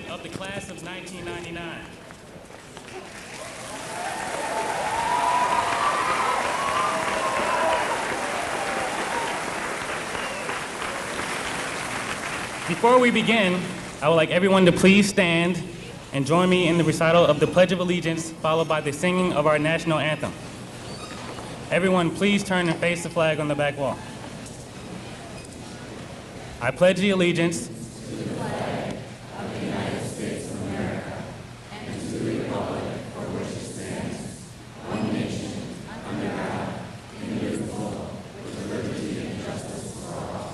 of the Class of 1999. Before we begin, I would like everyone to please stand and join me in the recital of the Pledge of Allegiance, followed by the singing of our national anthem. Everyone, please turn and face the flag on the back wall. I pledge the allegiance to the flag of the United States of America and to the republic for which it stands, one nation, under God, indivisible, with liberty and justice for all.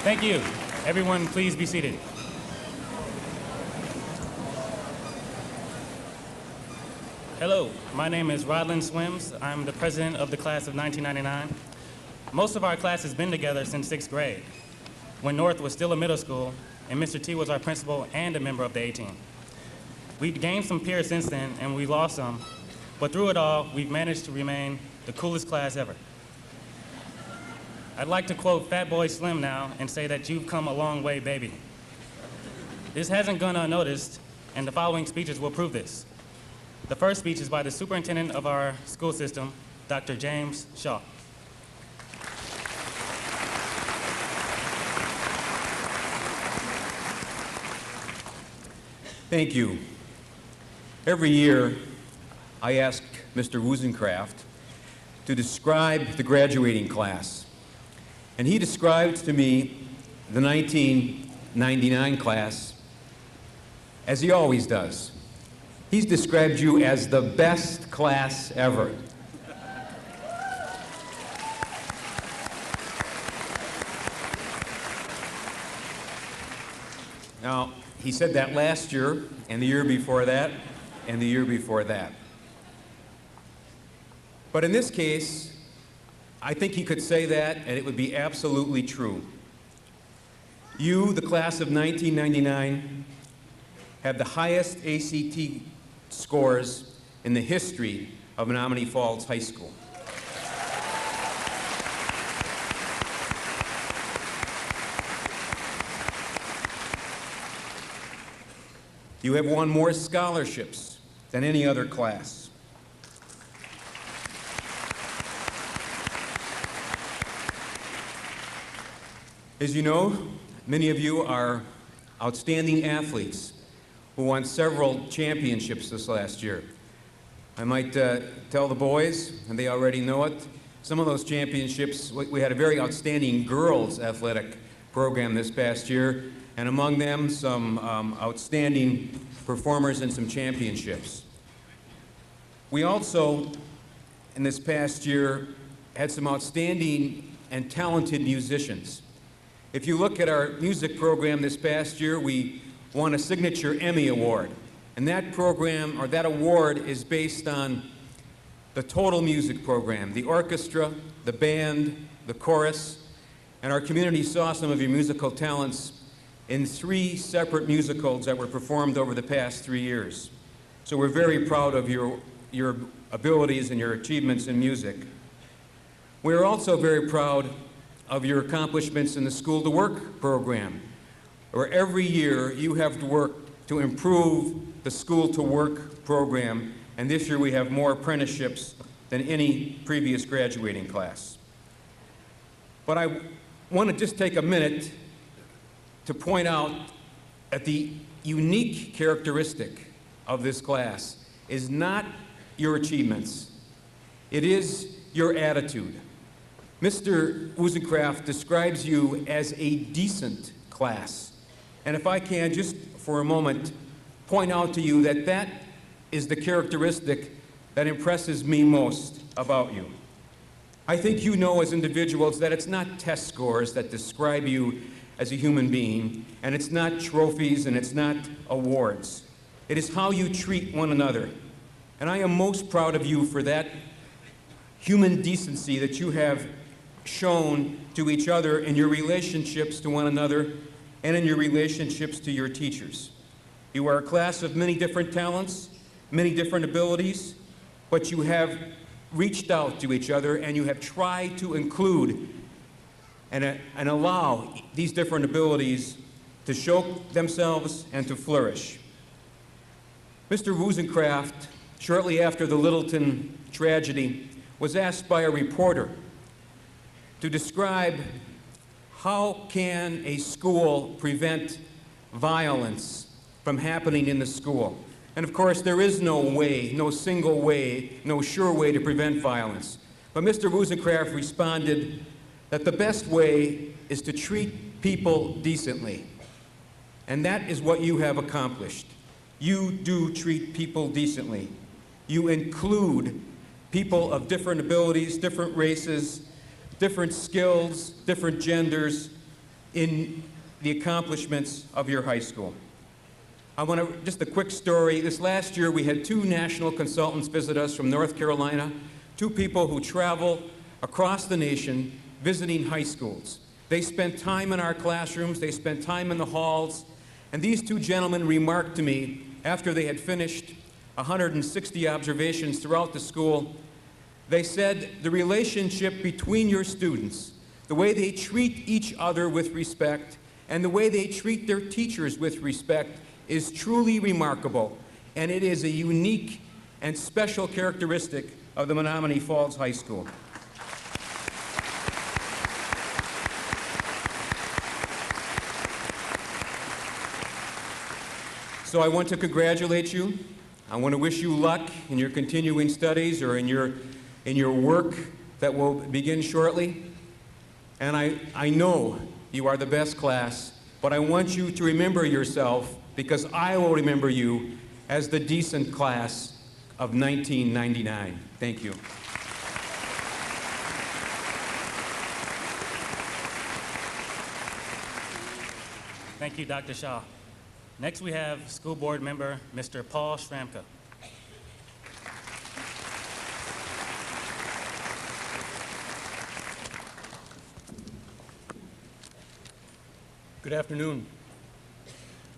Thank you. Everyone, please be seated. Hello, my name is Rodlin Swims. I'm the president of the class of 1999. Most of our class has been together since sixth grade, when North was still a middle school, and Mr. T was our principal and a member of the A-team. We've gained some peers since then, and we lost some, but through it all, we've managed to remain the coolest class ever. I'd like to quote Fat Boy Slim now and say that you've come a long way, baby. This hasn't gone unnoticed, and the following speeches will prove this. The first speech is by the superintendent of our school system, Dr. James Shaw. Thank you. Every year, I ask Mr. Woozencraft to describe the graduating class. And he described to me the 1999 class as he always does. He's described you as the best class ever. Now, he said that last year, and the year before that, and the year before that. But in this case, I think he could say that, and it would be absolutely true. You, the class of 1999, have the highest ACT scores in the history of Menominee Falls High School. You have won more scholarships than any other class. As you know, many of you are outstanding athletes who won several championships this last year. I might tell the boys, and they already know it, some of those championships, we had a very outstanding girls athletic program this past year, and among them some outstanding performers and some championships. We also, in this past year, had some outstanding and talented musicians. If you look at our music program this past year, we won a Signature Emmy Award. And that program, or that award, is based on the total music program, the orchestra, the band, the chorus, and our community saw some of your musical talents in 3 separate musicals that were performed over the past 3 years. So we're very proud of your abilities and your achievements in music. We're also very proud of your accomplishments in the School to Work program, where every year you have worked to improve the School to Work program, and this year we have more apprenticeships than any previous graduating class. But I want to just take a minute to point out that the unique characteristic of this class is not your achievements. It is your attitude. Mr. Wuzencraft describes you as a decent class. And if I can, just for a moment, point out to you that that is the characteristic that impresses me most about you. I think you know as individuals that it's not test scores that describe you as a human being, and it's not trophies and it's not awards. It is how you treat one another. And I am most proud of you for that human decency that you have shown to each other in your relationships to one another and in your relationships to your teachers. You are a class of many different talents, many different abilities, but you have reached out to each other and you have tried to include and allow these different abilities to show themselves and to flourish. Mr. Wuzencraft, shortly after the Littleton tragedy, was asked by a reporter to describe how can a school prevent violence from happening in the school. And of course, there is no way, no single way, no sure way to prevent violence. But Mr. Wuzencraft responded that the best way is to treat people decently. And that is what you have accomplished. You do treat people decently. You include people of different abilities, different races, different skills, different genders in the accomplishments of your high school. I want to, just a quick story. This last year we had 2 national consultants visit us from North Carolina, 2 people who travel across the nation visiting high schools. They spent time in our classrooms, they spent time in the halls, and these 2 gentlemen remarked to me after they had finished 160 observations throughout the school. They said the relationship between your students, the way they treat each other with respect, and the way they treat their teachers with respect is truly remarkable, and it is a unique and special characteristic of the Menominee Falls High School. So I want to congratulate you. I want to wish you luck in your continuing studies or in your work that will begin shortly. And I know you are the best class, but I want you to remember yourself, because I will remember you as the decent class of 1999. Thank you. Thank you, Dr. Shaw. Next we have School Board Member Mr. Paul Schramka. Good afternoon.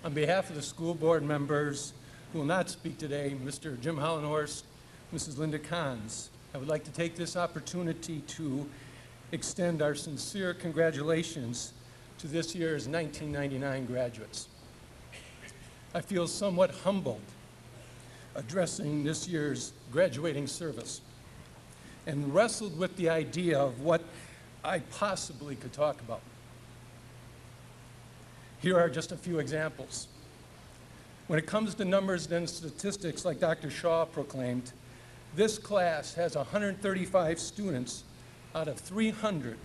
On behalf of the school board members who will not speak today, Mr. Jim Hollenhorst, Mrs. Linda Kahns, I would like to take this opportunity to extend our sincere congratulations to this year's 1999 graduates. I feel somewhat humbled addressing this year's graduating service and wrestled with the idea of what I possibly could talk about. Here are just a few examples. When it comes to numbers and statistics, like Dr. Shaw proclaimed, this class has 135 students out of 300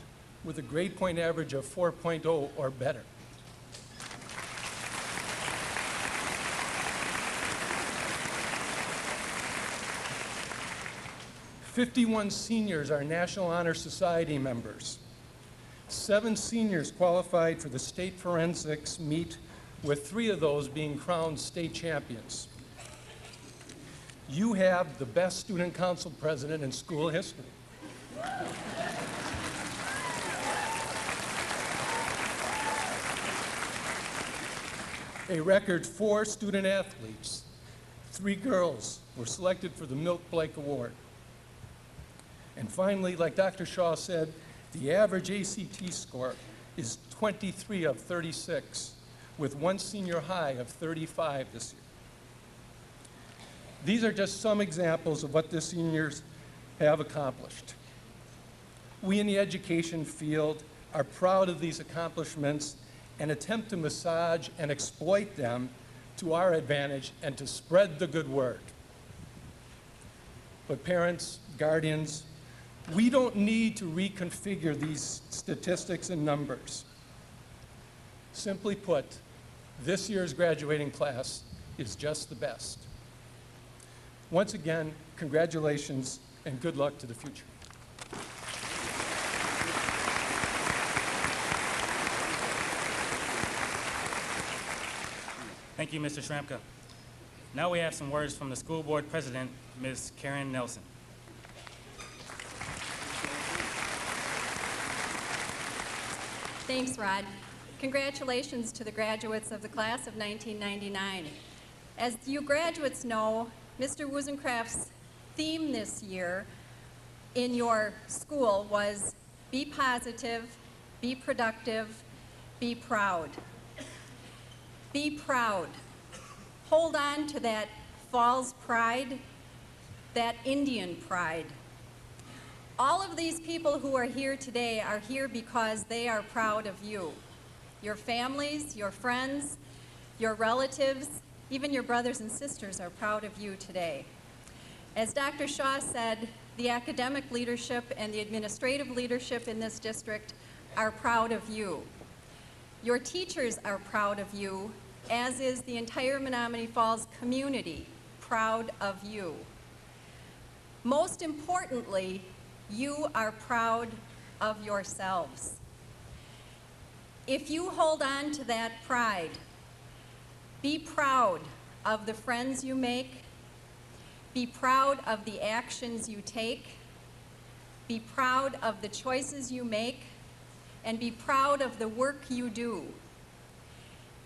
with a grade point average of 4.0 or better. "51 seniors are National Honor Society members. 7 seniors qualified for the state forensics meet, with 3 of those being crowned state champions. You have the best student council president in school history. A record 4 student athletes, 3 girls, were selected for the Milk Blake Award. And finally, like Dr. Shaw said, the average ACT score is 23 of 36, with one senior high of 35 this year. These are just some examples of what the seniors have accomplished. We in the education field are proud of these accomplishments and attempt to massage and exploit them to our advantage and to spread the good word. But parents, guardians, we don't need to reconfigure these statistics and numbers. Simply put, this year's graduating class is just the best. Once again, congratulations and good luck to the future. Thank you, Mr. Shramka. Now we have some words from the school board president, Ms. Karen Nelson. Thanks, Rod. Congratulations to the graduates of the class of 1999. As you graduates know, Mr. Wozencraft's theme this year in your school was be positive, be productive, be proud. Be proud. Hold on to that Falls pride, that Indian pride. All of these people who are here today are here because they are proud of you. Your families, your friends, your relatives, even your brothers and sisters are proud of you today. As Dr. Shaw said, the academic leadership and the administrative leadership in this district are proud of you. Your teachers are proud of you, as is the entire Menominee Falls community proud of you. Most importantly, you are proud of yourselves. If you hold on to that pride, be proud of the friends you make, be proud of the actions you take, be proud of the choices you make, and be proud of the work you do.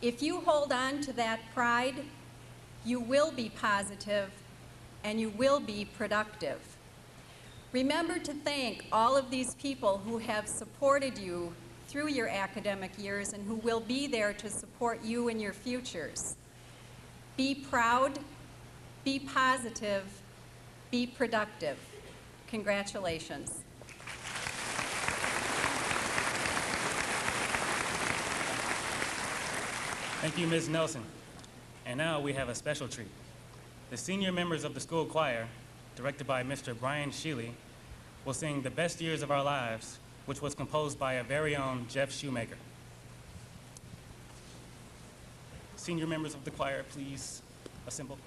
If you hold on to that pride, you will be positive and you will be productive. Remember to thank all of these people who have supported you through your academic years and who will be there to support you in your futures. Be proud, be positive, be productive. Congratulations. Thank you, Ms. Nelson. And now we have a special treat. The senior members of the school choir, directed by Mr. Brian Sheely, will sing The Best Years of Our Lives, which was composed by our very own Jeff Shoemaker. Senior members of the choir, please assemble.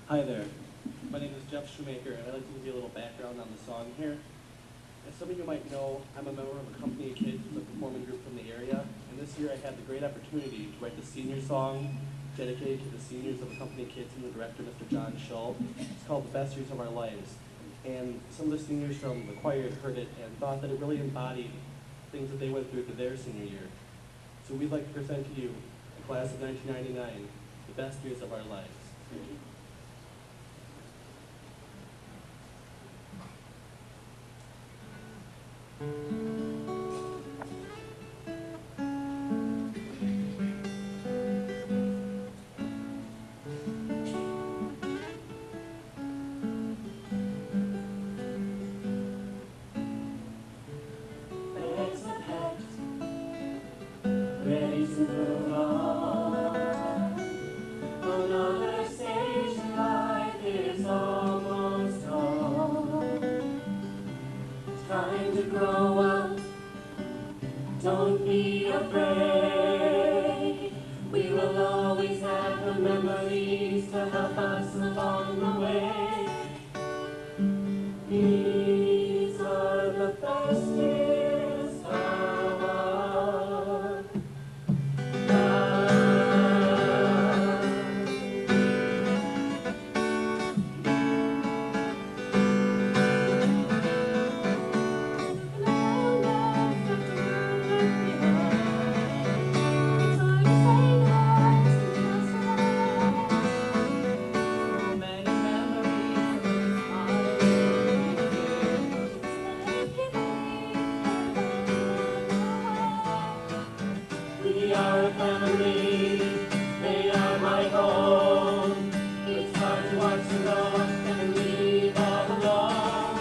Hi there. My name is Jeff Shoemaker, and I'd like to give you a little background on the song here. As some of you might know, I'm a member of a company of kids with a performing group from the area, and this year I had the great opportunity to write the senior song dedicated to the seniors of a company of kids and the director, Mr. John Schull. It's called The Best Years of Our Lives. And some of the seniors from the choir had heard it and thought that it really embodied things that they went through their senior year. So we'd like to present to you, the class of 1999, The Best Years of Our Lives. Thank you. Don't be afraid. We will always have the memories to help us along the way. These are the best years of our lives. We are a family, they are my home. It's hard to watch them go and leave all alone.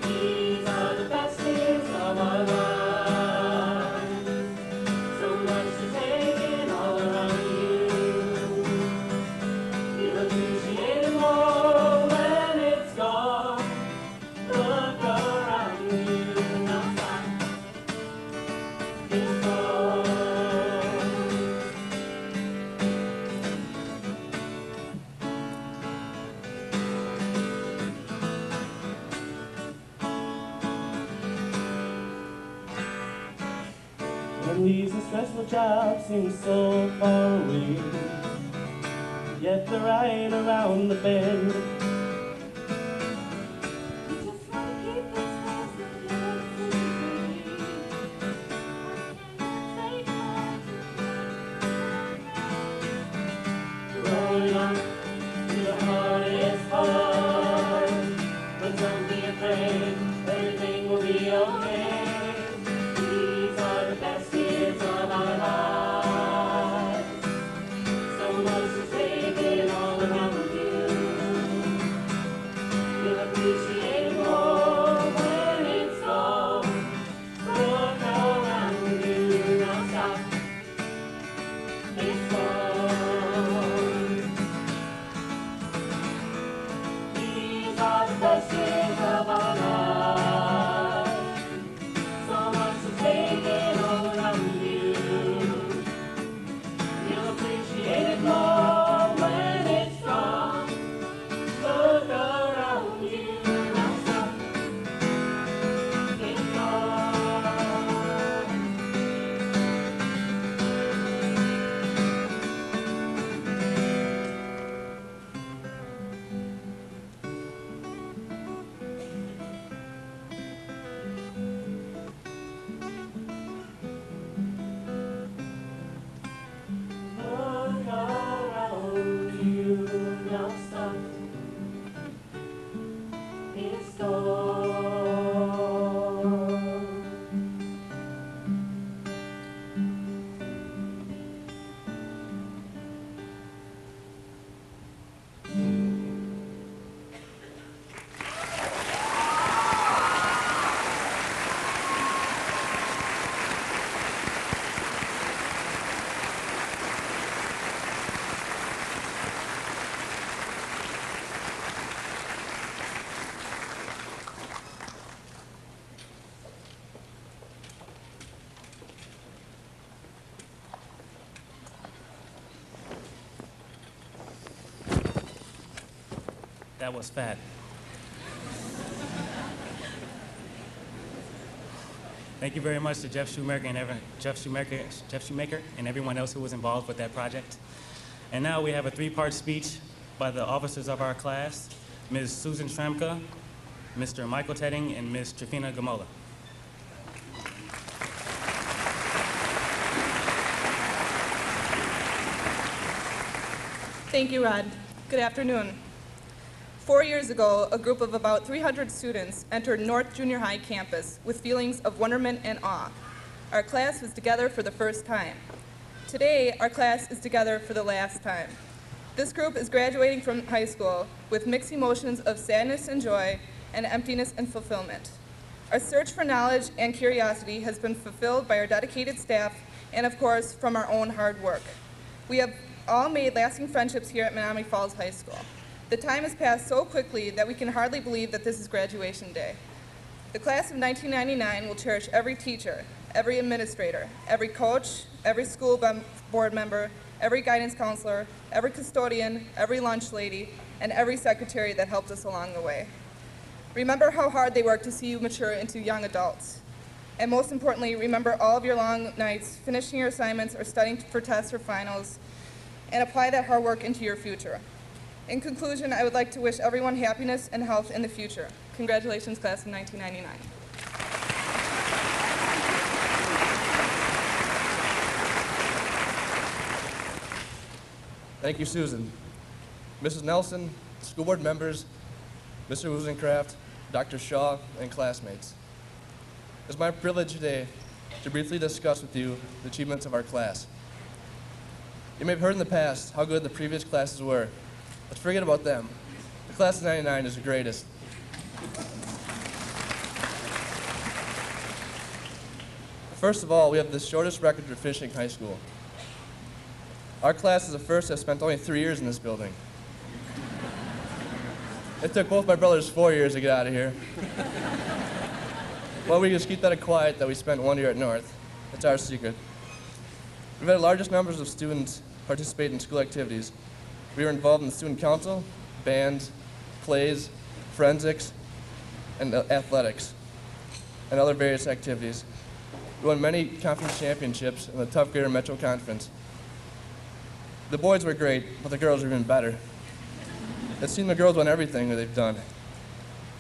These are the best years of our lives. So much to take in all around you. You'll appreciate it more when it's gone. Look around you, now stop. It's gone. When these stressful jobs seem so far away, yet they're right around the bend. We just want to keep this house of love free. Take time Growing up to the hardest part, but don't be afraid, everything will be okay. These are the best years of our lives. So much to take in all around you. You'll appreciate it more when it's gone. Look around you, now stop. It's gone. These are the best years of our lives. So much to take in all around you. You'll appreciate it more when it's gone. Look around you, now stop. It's gone. Look around you, now stop. It's gone. That was fat. Thank you very much to Jeff Shoemaker and everyone else who was involved with that project. And now we have a three-part speech by the officers of our class, Ms. Susan Shramka, Mr. Michael Tedding, and Ms. Trifina Gamola. Thank you, Rod. Good afternoon. 4 years ago, a group of about 300 students entered North Junior High campus with feelings of wonderment and awe. Our class was together for the first time. Today, our class is together for the last time. This group is graduating from high school with mixed emotions of sadness and joy and emptiness and fulfillment. Our search for knowledge and curiosity has been fulfilled by our dedicated staff and, of course, from our own hard work. We have all made lasting friendships here at Menominee Falls High School. The time has passed so quickly that we can hardly believe that this is graduation day. The class of 1999 will cherish every teacher, every administrator, every coach, every board member, every guidance counselor, every custodian, every lunch lady, and every secretary that helped us along the way. Remember how hard they worked to see you mature into young adults. And most importantly, remember all of your long nights finishing your assignments or studying for tests or finals, and apply that hard work into your future. In conclusion, I would like to wish everyone happiness and health in the future. Congratulations, class of 1999. Thank you, Susan. Mrs. Nelson, school board members, Mr. Wozencraft, Dr. Shaw, and classmates. It's my privilege today to briefly discuss with you the achievements of our class. You may have heard in the past how good the previous classes were. Let's forget about them. The class of 99 is the greatest. First of all, we have the shortest record for finishing high school. Our class is the first that spent only 3 years in this building. It took both my brothers 4 years to get out of here. Well, we just keep that quiet that we spent 1 year at North. That's our secret. We've had the largest numbers of students participate in school activities. We were involved in the student council, bands, plays, forensics, and athletics, and other various activities. We won many conference championships in the Tough Grader Metro Conference. The boys were great, but the girls were even better. It seemed the girls won everything that they've done.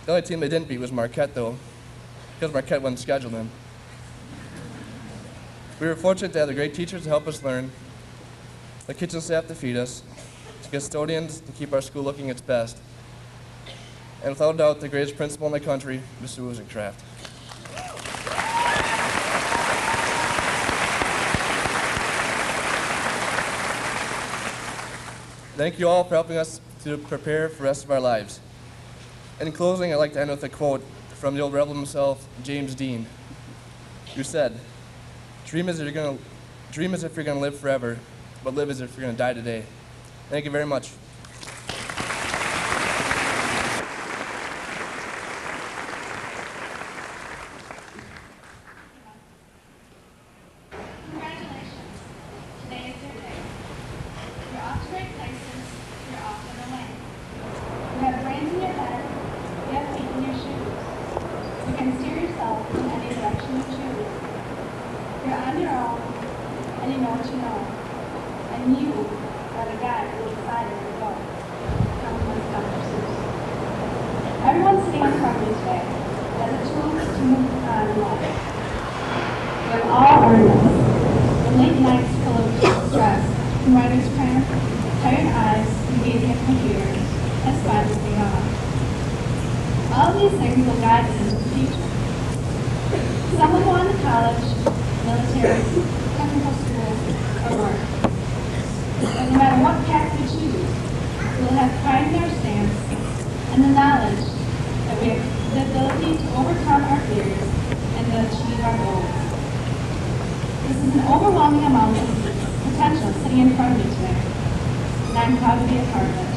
The only team they didn't beat was Marquette, though, because Marquette wouldn't schedule them. We were fortunate to have the great teachers to help us learn, the kitchen staff to feed us, the custodians to keep our school looking its best, and without a doubt, the greatest principal in the country, Mr. Wozencraft. Thank you all for helping us to prepare for the rest of our lives. In closing, I'd like to end with a quote from the old rebel himself, James Dean, who said, dream as if you're gonna live forever, but live as if you're gonna die today. Thank you very much. Congratulations. Today is your day. You're off to great places. You're off and away. You have brains in your head. You have feet in your shoes. You can steer yourself in any direction you choose. You're on your own, and you know what you know. And you are the guy who decided to go. Come on, Dr. Seuss. Everyone sitting in front of you today has a tool to move on in life. You have all earned this. The late nights full of stress, from writer's cramp, tired eyes, and gazing at computers, has finally paid off. All of these things will guide us into the future. Some will go on to college, military, technical school, or work. But no matter what path we choose, we will have pride in our stance and the knowledge that we have the ability to overcome our fears and to achieve our goals. This is an overwhelming amount of potential sitting in front of me today, and I'm proud to be a part of it.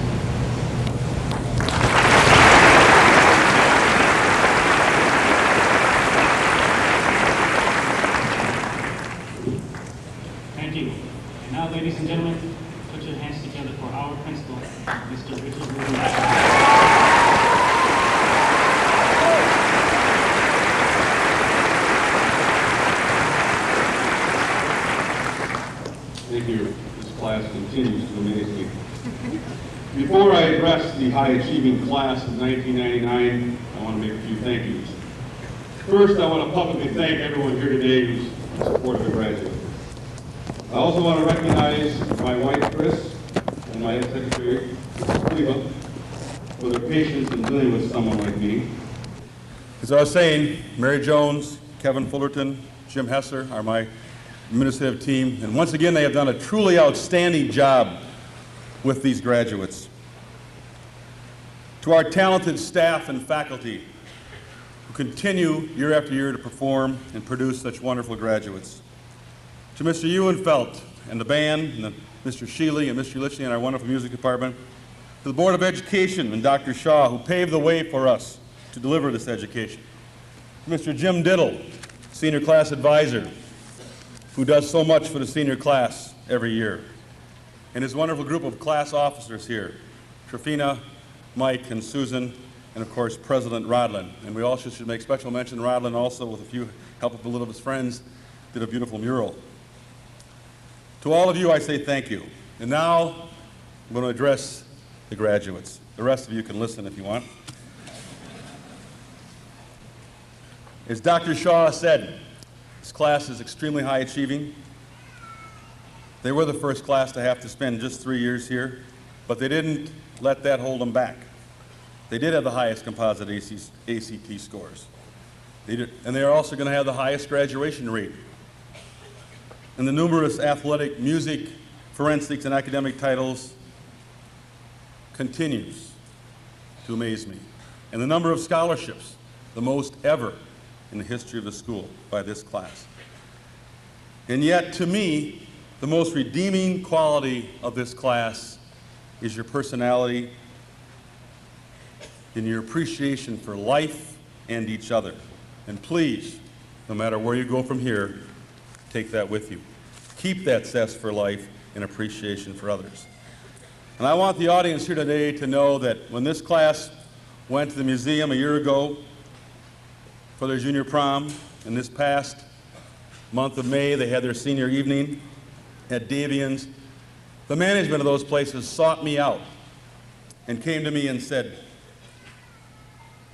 Thank you. And now, ladies and gentlemen, put your hands together for our principal, Mr. Richard Wozencraft. Thank you. This class continues to amaze me. Before I address the high-achieving class of 1999, I want to make a few thank yous. First, I want to publicly thank everyone here today who's in support of a graduate. I also want to recognize my wife, Chris, and my head secretary, Cleva, for their patience in dealing with someone like me. As I was saying, Mary Jones, Kevin Fullerton, Jim Hesser are my administrative team, and once again they have done a truly outstanding job with these graduates. To our talented staff and faculty who continue year after year to perform and produce such wonderful graduates. To Mr. Ewenfelt and the band, and Mr. Shealy and Mr. Litchley and our wonderful music department. To the Board of Education and Dr. Shaw, who paved the way for us to deliver this education. To Mr. Jim Diddle, senior class advisor, who does so much for the senior class every year, and his wonderful group of class officers here, Trifina, Mike, and Susan, and of course, President Rodlin. And we also should make special mention, Rodlin also, with a few help of a little of his friends, did a beautiful mural. To all of you, I say thank you. And now, I'm going to address the graduates. The rest of you can listen if you want. As Dr. Shaw said, this class is extremely high achieving. They were the first class to have to spend just 3 years here, but they didn't let that hold them back. They did have the highest composite ACT scores. And they are also going to have the highest graduation rate. And the numerous athletic, music, forensics, and academic titles continues to amaze me. And the number of scholarships, the most ever in the history of the school by this class. And yet, to me, the most redeeming quality of this class is your personality and your appreciation for life and each other. And please, no matter where you go from here, take that with you. Keep that zest for life and appreciation for others. And I want the audience here today to know that when this class went to the museum a year ago for their junior prom, and this past month of May they had their senior evening at Davian's, the management of those places sought me out and came to me and said,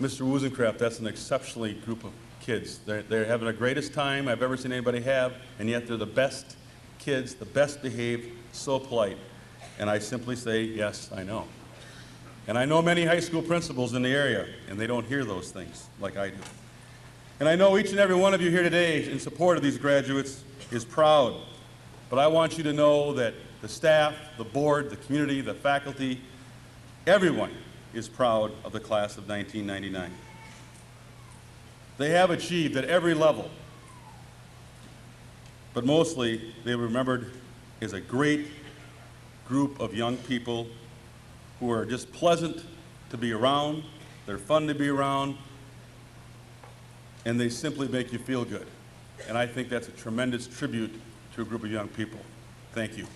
Mr. Wozencraft, that's an exceptionally group of kids. They're having the greatest time I've ever seen anybody have, and yet they're the best kids, the best behaved, so polite. And I simply say, yes, I know. And I know many high school principals in the area, and they don't hear those things like I do. And I know each and every one of you here today in support of these graduates is proud, but I want you to know that the staff, the board, the community, the faculty, everyone is proud of the class of 1999. They have achieved at every level, but mostly they were remembered as a great group of young people who are just pleasant to be around, they're fun to be around, and they simply make you feel good. And I think that's a tremendous tribute to a group of young people. Thank you.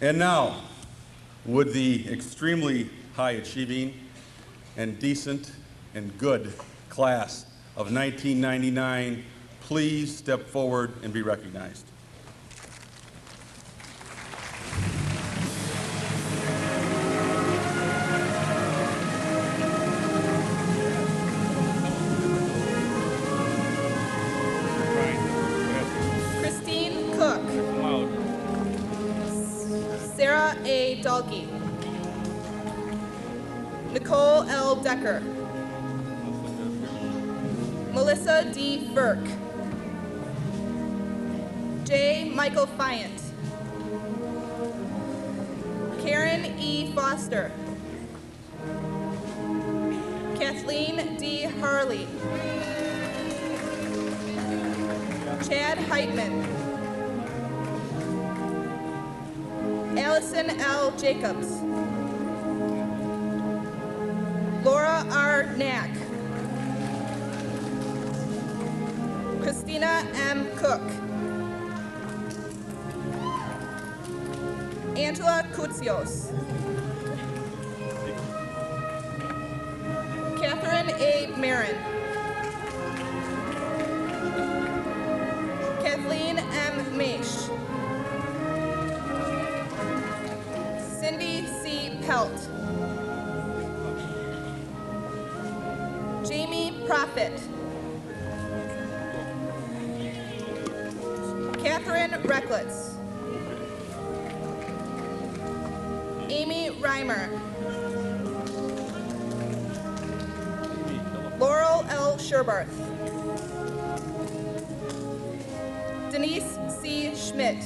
And now, would the extremely high achieving and decent and good class of 1999 please step forward and be recognized? Christine Cook. Sarah A. Dalkey. Nicole L. Decker. Melissa D. Burke. J. Michael Fyant. Karen E. Foster. Kathleen D. Harley. Chad Heitman. Allison L. Jacobs. Laura R. Knack. Christina M. Cook. Angela Koutsios. Catherine A. Marin. Kathleen M. Maish. Cindy C. Pelt. Jamie Prophet. Catherine Recklitz. Amy Reimer. Laurel L. Sherbarth. Denise C. Schmidt.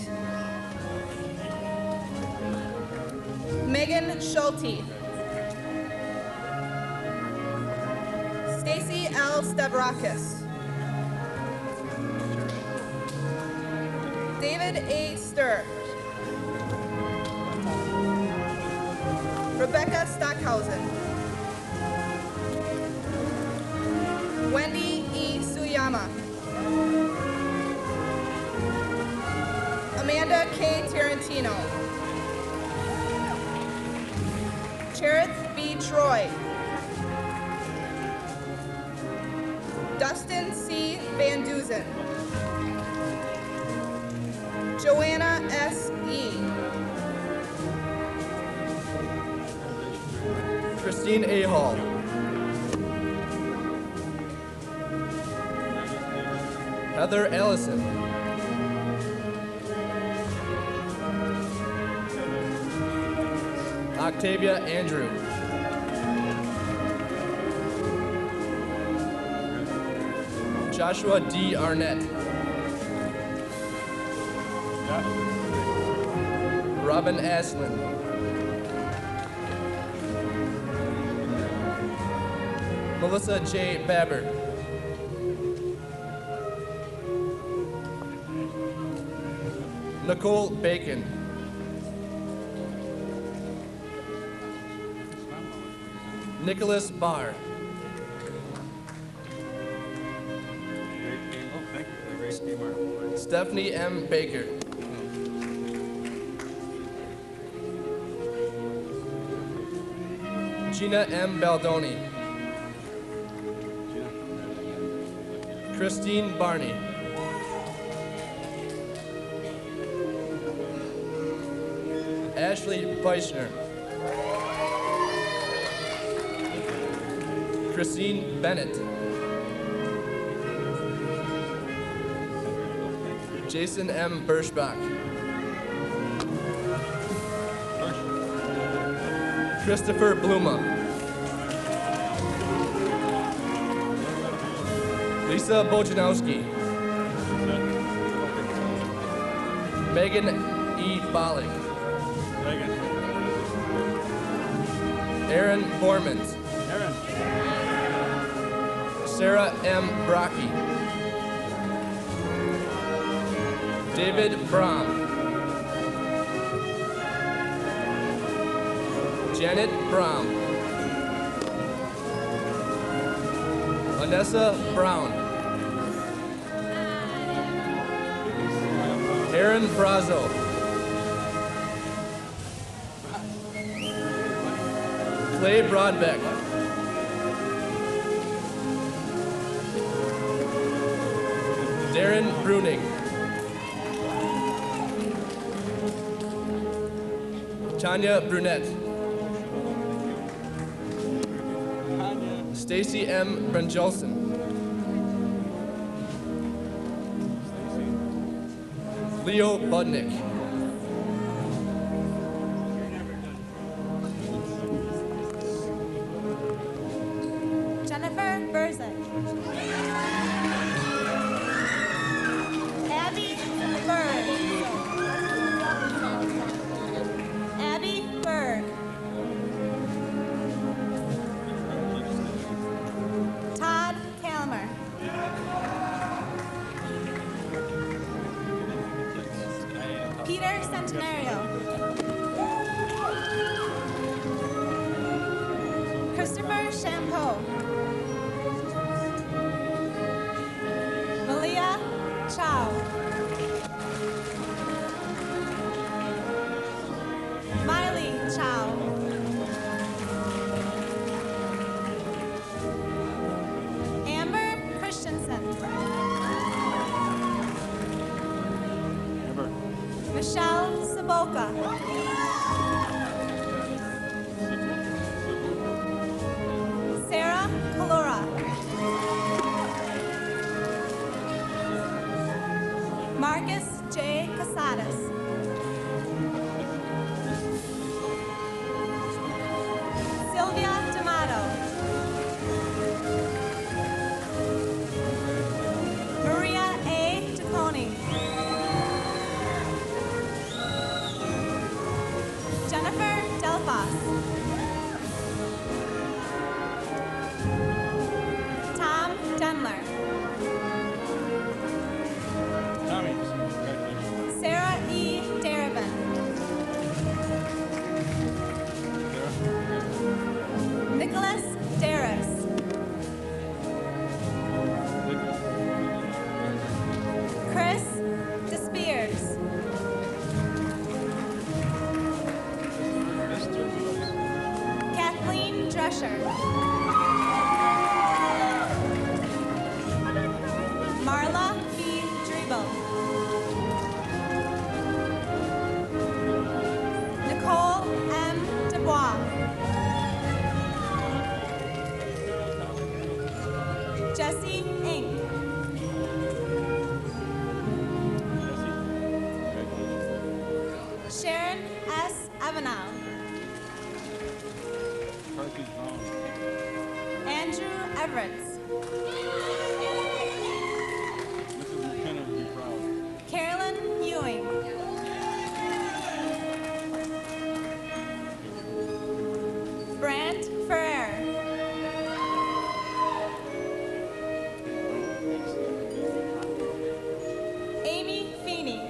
Megan Schulte. Stacy L. Stavrakis. David A. Sturr. Rebecca Stockhausen. Wendy E. Suyama. Amanda K. Tarantino. Cherith B. Troy. Dustin C. Van Duzen. Joanna S. E. Christine A. Hall. Heather Allison. Octavia Andrew. Joshua D. Arnett. Robin Aslin. Melissa J. Babber. Nicole Bacon. Nicholas Barr. Stephanie M. Baker. Gina M. Baldoni. Christine Barney. Ashley Feischner. Christine Bennett. Jason M. Birschbach. Christopher Bluma. Lisa Bojanowski. Megan E. Bollig. Aaron Bormans. Sarah M. Brocky. David Brom. Janet Brom. Vanessa Brown. Aaron Brazo. Clay Broadbeck. Darren Bruning. Tanya Brunette. Stacy M. Brunjolson. Leo Budnick. Jennifer Burzek. Abby Berg. Abby Berg. Todd Kalmer. Peter Centenario. Christopher Champeau. Malia Chow. Miley Chow. Amber Christensen. Michelle Saboka. Sarah Kalora. Marcus J. Casadas. Sylvia D'Amato. Maria A. Tacconi. Fisher. Marla B. Drebel. Nicole M. Dubois. Jesse Ink. Sharon S. Avenal. Andrew Everett. Carolyn Ewing. Brant Ferrer. Amy Feeney.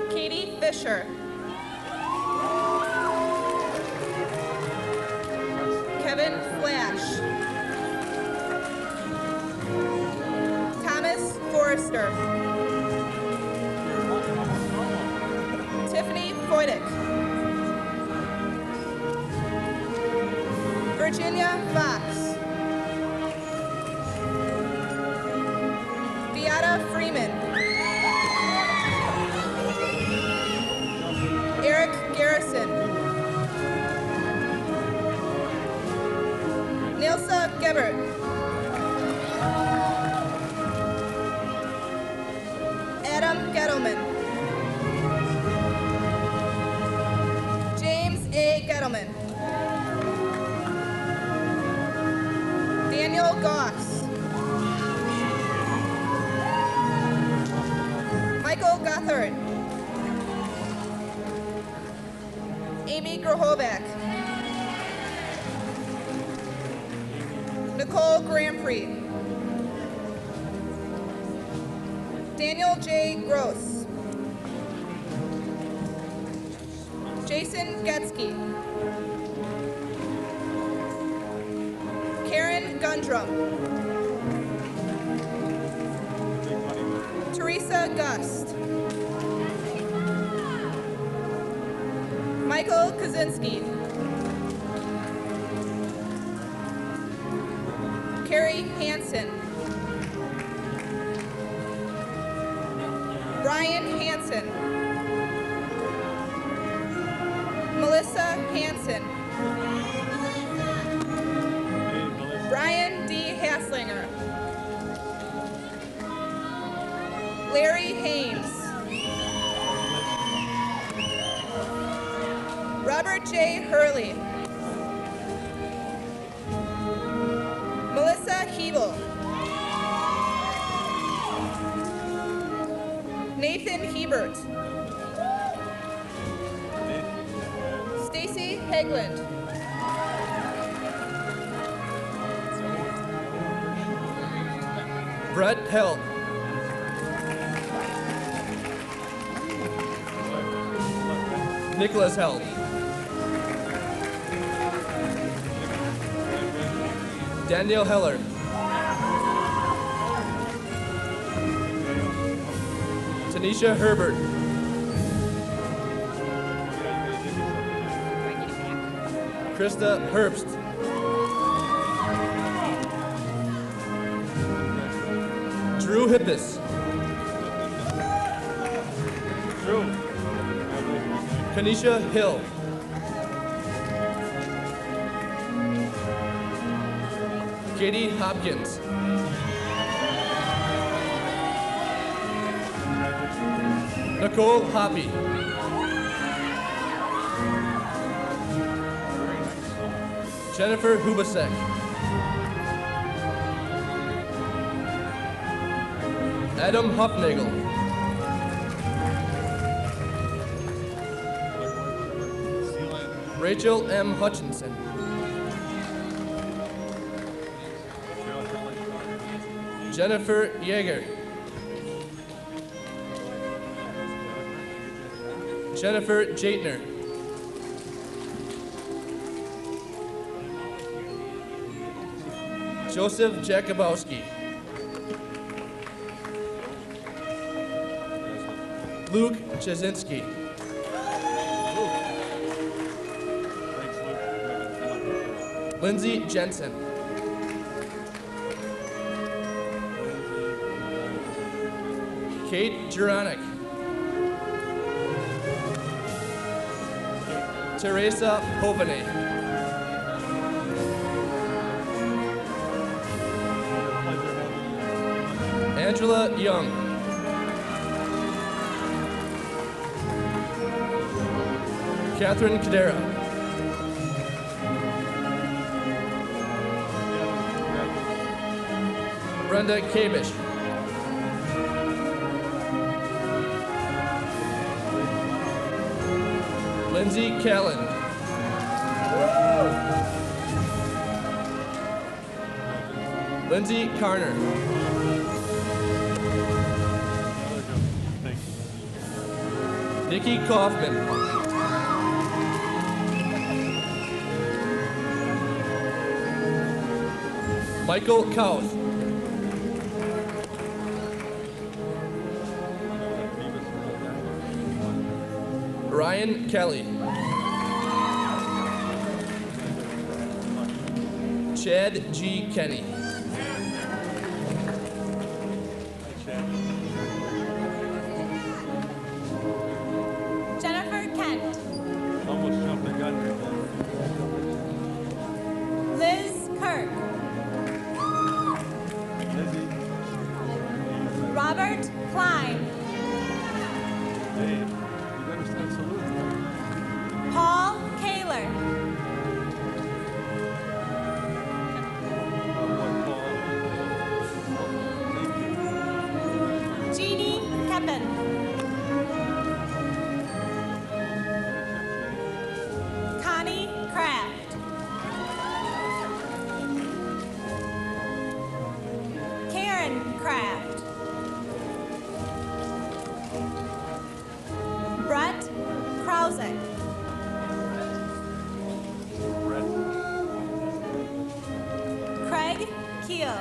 Katie Fisher. Kevin Flash. Thomas Forrester. Tiffany Foydick. Virginia Fox. Beata Freeman. Eric Garrison. Nilsa Gebert. Adam Gettleman. James A. Gettleman. Daniel Goss. Michael Gothard. Amy Grohovac. Nicole Grandpree. Daniel J. Gross. Jason Getzky. Karen Gundrum. Teresa Gust. Michael Kaczynski. Carrie Hansen. Brian Hansen. Melissa Hansen. Brian D. Haslinger. Larry Haynes. Robert J. Hurley. Melissa Hebel. Nathan Hebert. Stacy Hegland. Brett Held. Nicholas Held. Daniel Heller. Tanisha Herbert. Krista Herbst. Drew Hippis. Kanisha Hill. Katie Hopkins. Nicole Hoppy. Jennifer Hubasek. Adam Hufnagel. Rachel M. Hutchinson. Jennifer Yeager. Jennifer Jaitner. Joseph Jakubowski. Luke Chazinski. Lindsay Jensen. Kate Juronic. Teresa Hovane. Angela Young. Catherine Cadera. Brenda Kabish. Lindsay Callan. Lindsay Carner. Nikki Kaufman. Michael Kauth. Ryan Kelly. Chad G. Kenny. Jennifer Kent. Almost jumped the gun. Liz Kirk. Robert Klein. Hey, you better send salute. Paul Kaler. Jeannie Keppen. Connie Kraft. Karen Kraft. Brett Krausick. Craig Keel.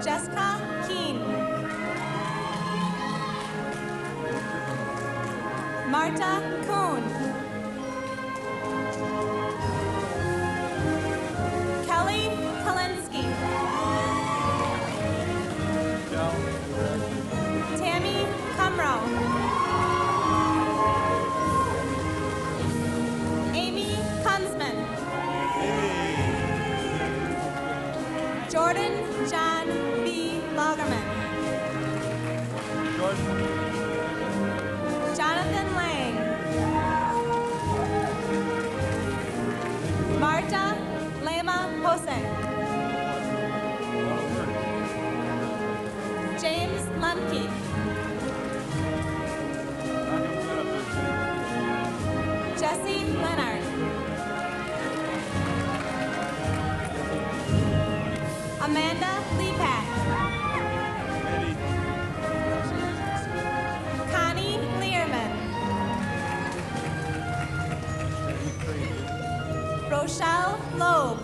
Jessica Keen. Marta Kuhn. Kelly Kalinsky. Tammy Cumrow. Amy Kunzman. Jordan John B. Lagerman. Jonathan Lang. Marta Lema Hosek. James Lemke. Jesse Leonard. Amanda Lepak. Connie Learman. Rochelle Loeb.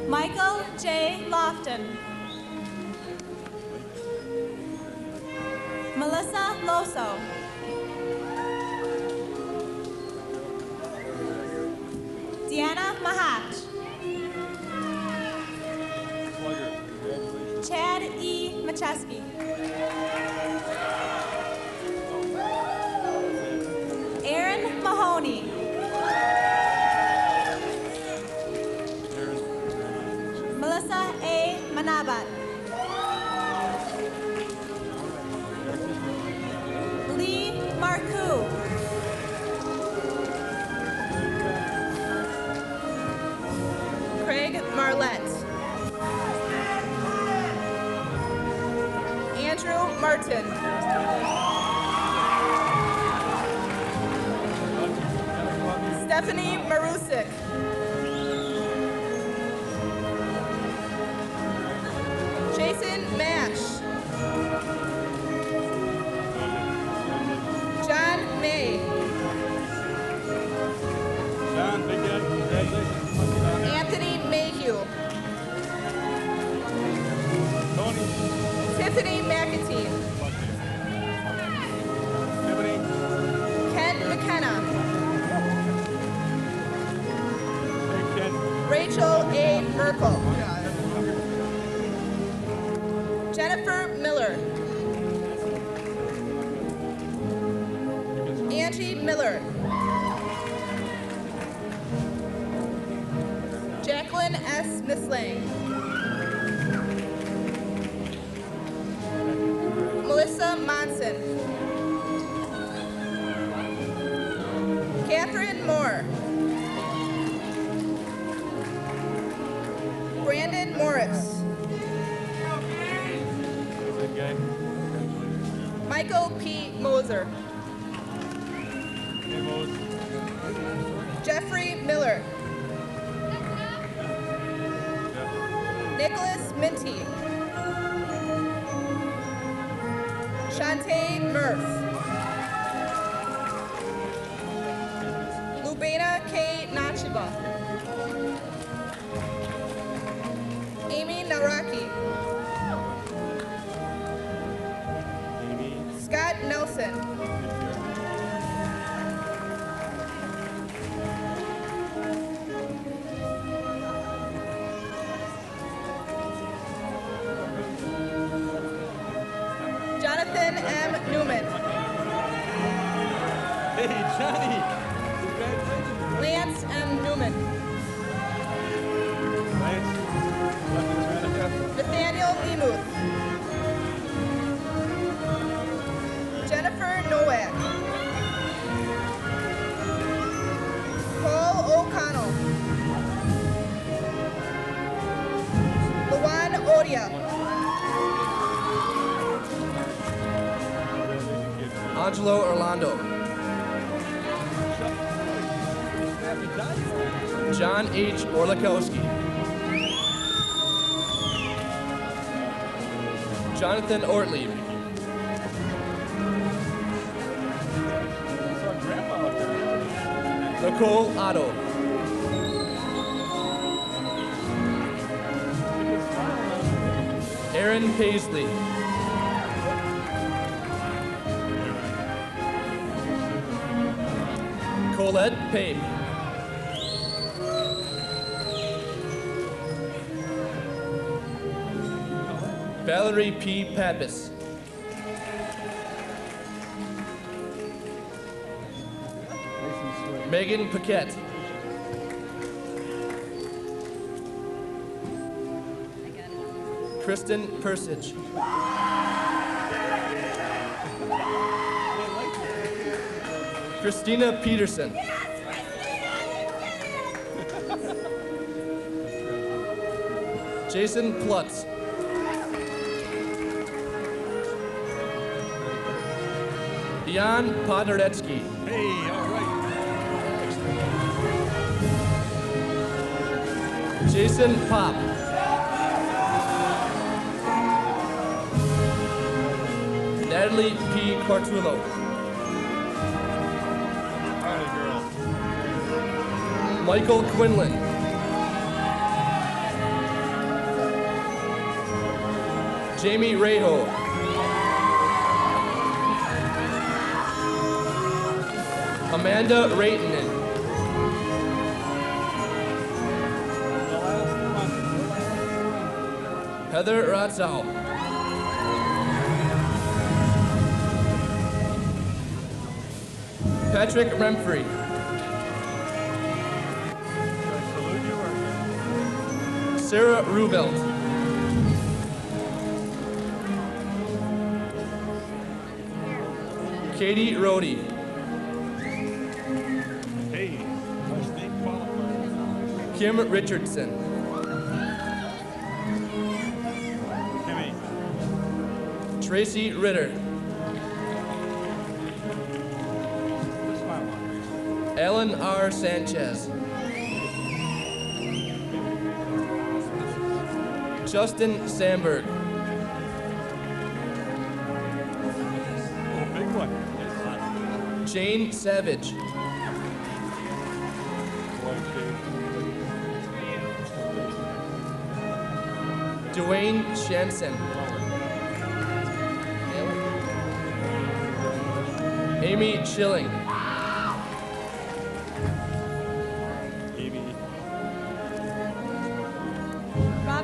Michael J. Lofton. Melissa Loso. Deanna Mahach. Chad E. Macheski. Aaron Mahoney. Melissa A. Manabat. Lee Marcoux. Craig Marlette. Andrew Martin. Stephanie Marusik. Jason Mash. John May. John, big guy, congratulations. Anthony Mayhew. Rachel A. Merkel. Jennifer Miller. Angie Miller. Jacqueline S. Mislang. Melissa Monson. Catherine Moore. Brandon Morris. Michael P. Moser. Jeffrey Miller. Nicholas Minty. Shantae Murph. Lubena K. Nachiba. Amy Naraki. Scott Nelson. Jonathan M. Newman. Hey, Johnny! Lance M. Newman. Nathaniel Lemuth. Jennifer Nowak. Paul O'Connell. Luan Odia. Angelo Orlando. John H. Orlikowski. Jonathan Ortlieb. Nicole Otto. Aaron Paisley. Colette Pape. Valerie P. Pappas. Megan Paquette. Kristen Persich. Christina Peterson. Jason Plutz. Jan Podoretsky. Hey, all right. Jason Pop. Natalie P. Cortullo. Michael Quinlan. Jamie Reho. Amanda Raytonen. Heather Ratzow. Patrick Remfrey. Sarah Rubelt. Katie Rohde. Hey, state qualifier. Kim Richardson. Kimmy. Tracy Ritter. Alan R. Sanchez. Justin Sandberg. Oh, big one. Jane Savage. Dwayne Shanson. Amy Schilling.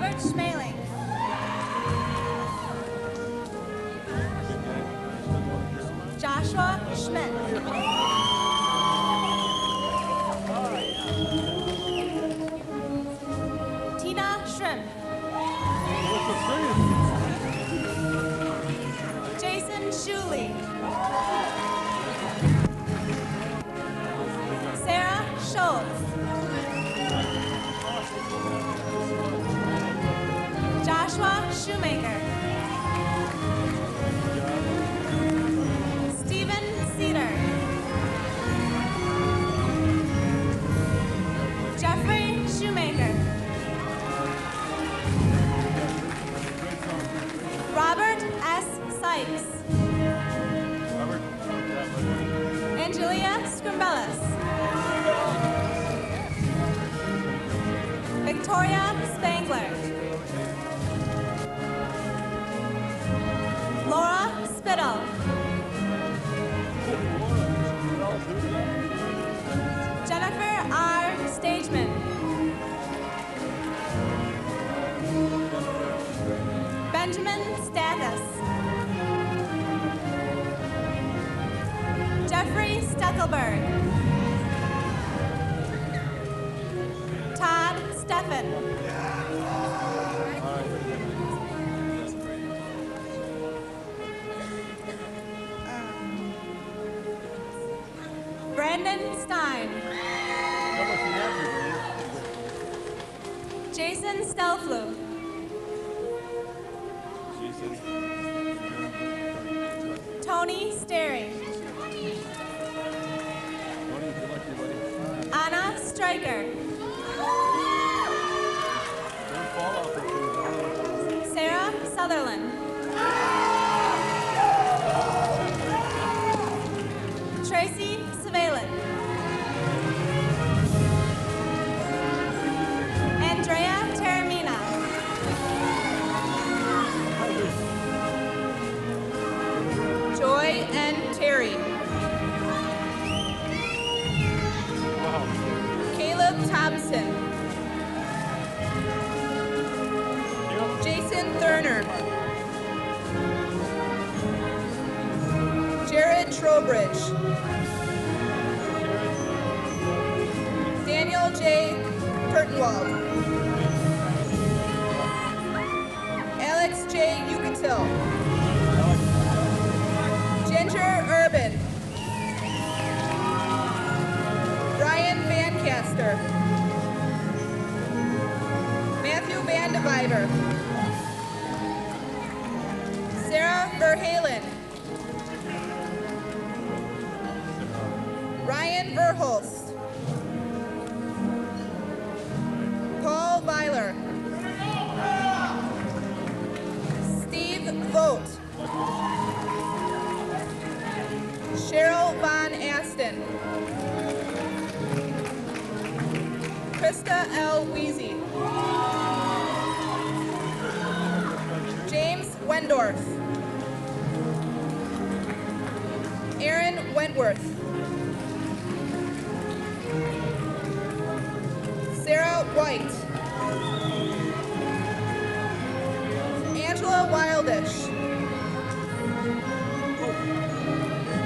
Robert Schmeling. Joshua Schmidt. Tina Shrimp. Jason Shuley. Sarah Schultz. Joshua Shoemaker. Stephen Cedar. Jeffrey Shoemaker. Robert S. Sykes. Angelia Scrimbellis. Victoria Spangler. Laura Spittle. Jennifer R. Stageman. Benjamin Stathis. Jeffrey Stuckelberg. Todd Steffen. Brandon Stein. Jason Stelflu. Tony Sterry. Anna Stryker. Sarah Sutherland. Tracy Savalan. Andrea Taramina. Joy and Terry. Caleb Thompson. Jason Thurner. Jared Trowbridge. Daniel J. Kurtenwald. Alex J. Yucatil. Ginger Urban. Brian Vancaster. Matthew Vandeviver. Sarah Verhalen. Ryan Verhulst. Paul Weiler. Steve Vogt. Cheryl Von Aston. Krista L. Weezy. James Wendorf. Aaron Wentworth. Sarah White. Angela Wildish.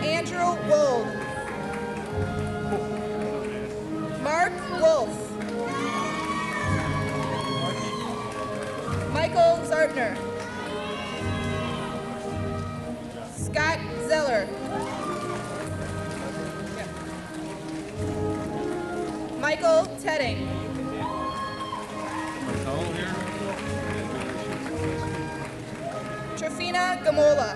Andrew Wold. Mark Wolf. Michael Zartner. Scott Zeller. Michael Tedding. Trifina Gamola.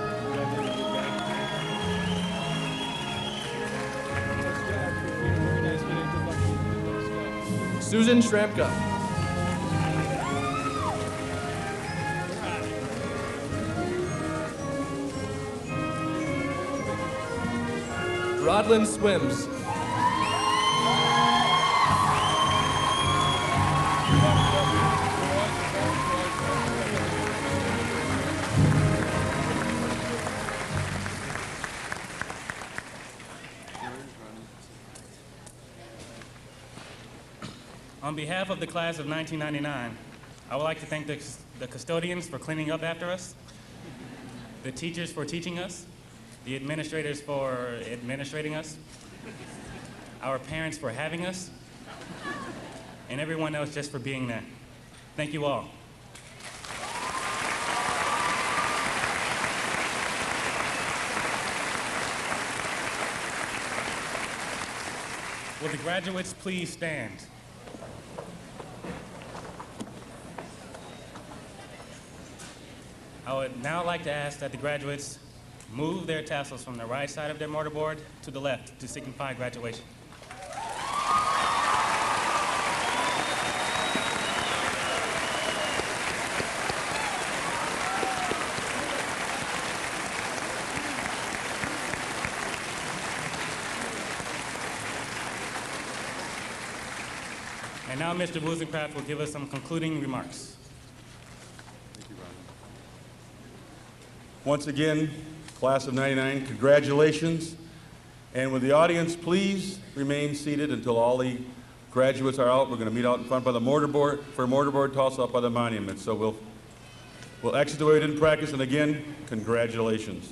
Susan Shramka. Rodlin Swims. On behalf of the class of 1999, I would like to thank the custodians for cleaning up after us, the teachers for teaching us, the administrators for administrating us, our parents for having us, and everyone else just for being there. Thank you all. Will the graduates please stand? I would now like to ask that the graduates move their tassels from the right side of their mortarboard to the left to signify graduation. And now Mr. Wozencraft will give us some concluding remarks. Once again, class of 99, congratulations. And would the audience please remain seated until all the graduates are out. We're going to meet out in front by the mortarboard for mortarboard toss up by the monument. So we'll exit the way we did in practice. And again, congratulations.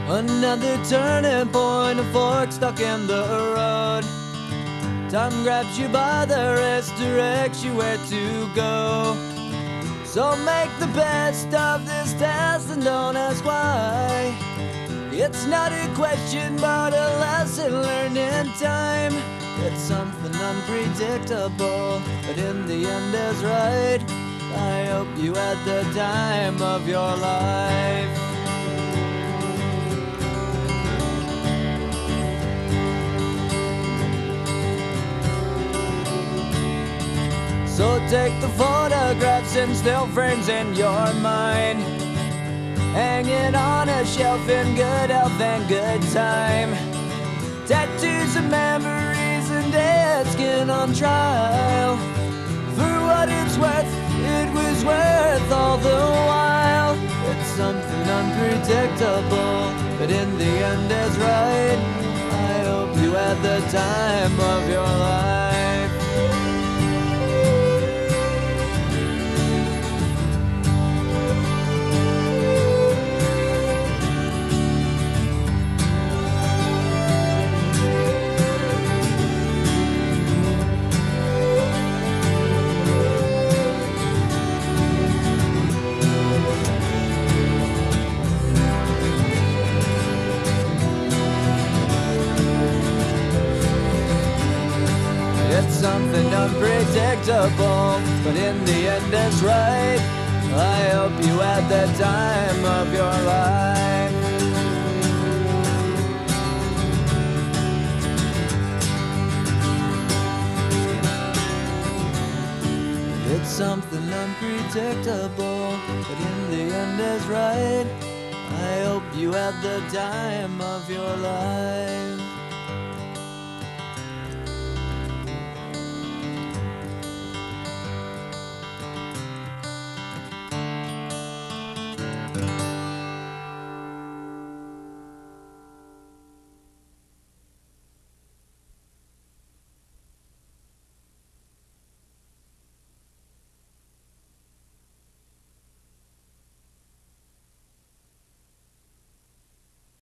Another turning point, a fork stuck in the road. Time grabs you by the wrist, directs you where to go. So make the best of this test and don't ask why. It's not a question but a lesson learned in time. It's something unpredictable, but in the end is right. I hope you had the time of your life. So take the photographs and still frames in your mind, hanging on a shelf in good health and good time. Tattoos of memories and dead skin on trial. For what it's worth, it was worth all the while. It's something unpredictable, but in the end is right. I hope you had the time of your life. It's something unpredictable, but in the end it's right. I hope you had the time of your life. It's something unpredictable, but in the end is right. I hope you had the time of your life.